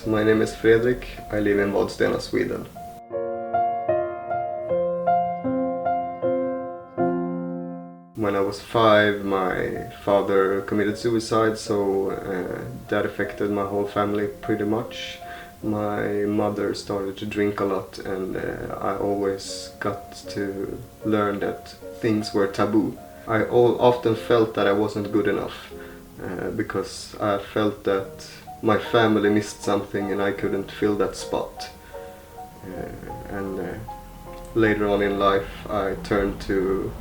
My name is Fredrik. I live in Vadstena, Sweden. When I was 5, my father committed suicide, so that affected my whole family pretty much. My mother started to drink a lot, and I always got to learn that things were taboo. I often felt that I wasn't good enough because I felt that my family missed something and I couldn't fill that spot. Later on in life I turned to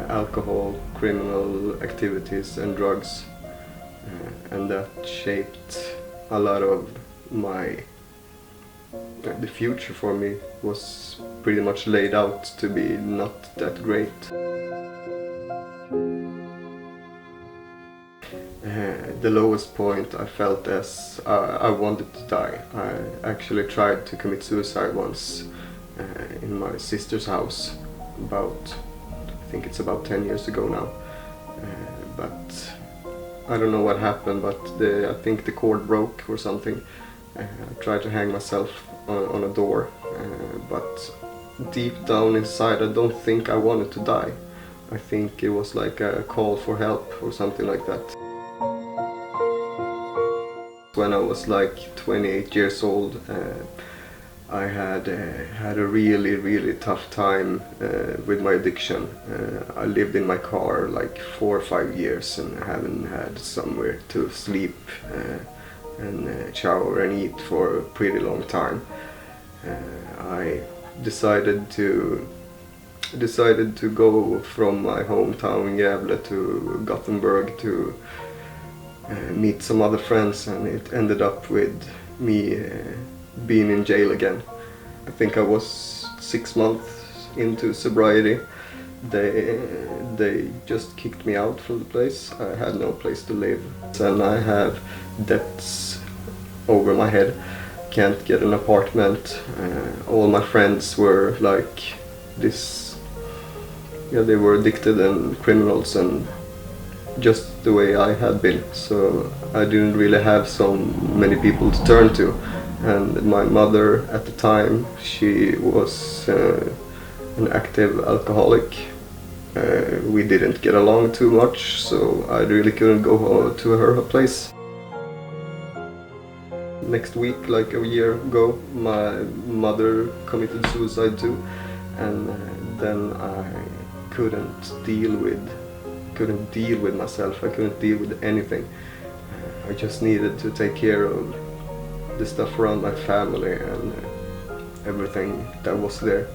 alcohol, criminal activities and drugs, and that shaped a lot of the future for me was pretty much laid out to be not that great. The lowest point I felt as I wanted to die. I actually tried to commit suicide once in my sister's house I think it's about 10 years ago now. But I don't know what happened, but I think the cord broke or something. I tried to hang myself on a door, but deep down inside I don't think I wanted to die. I think it was like a call for help or something like that. When I was like 28 years old, I had a really tough time with my addiction. I lived in my car like 4 or 5 years and haven't had somewhere to sleep and shower and eat for a pretty long time. I decided to go from my hometown in Gävle to Gothenburg to meet some other friends, and it ended up with me being in jail again. I think I was 6 months into sobriety. They just kicked me out from the place. I had no place to live, and I have debts over my head. Can't get an apartment. All my friends were like this. Yeah, they were addicted and criminals, and just the way I had been. So I didn't really have so many people to turn to. And my mother at the time, she was an active alcoholic. We didn't get along too much, so I really couldn't go to her place. Next week, like a year ago, my mother committed suicide too, and then I couldn't deal with myself. I couldn't deal with anything. I just needed to take care of the stuff around my family and everything that was there.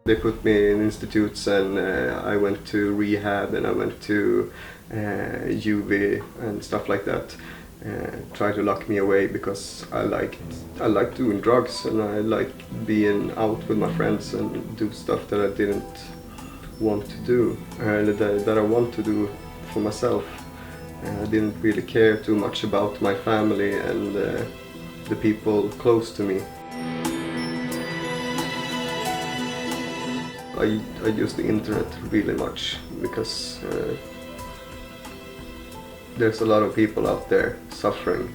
They put me in institutes, and I went to rehab, and I went to UV and stuff like that. Tried to lock me away because I liked doing drugs, and I liked being out with my friends and do stuff that I didn't want to do, that I want to do for myself. I didn't really care too much about my family and the people close to me. I use the internet really much because there's a lot of people out there suffering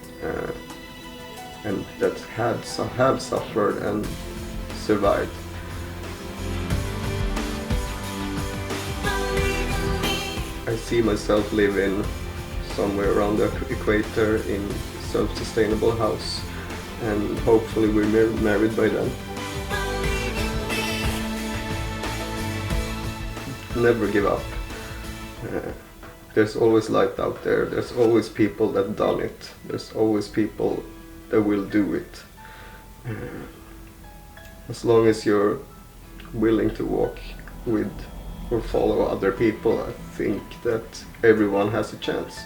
and that have suffered and survived. I see myself living somewhere around the equator in a self-sustainable house, and hopefully we're married by then. Never give up. There's always light out there. There's always people that done it. There's always people that will do it. As long as you're willing to walk with or follow other people, I think that everyone has a chance.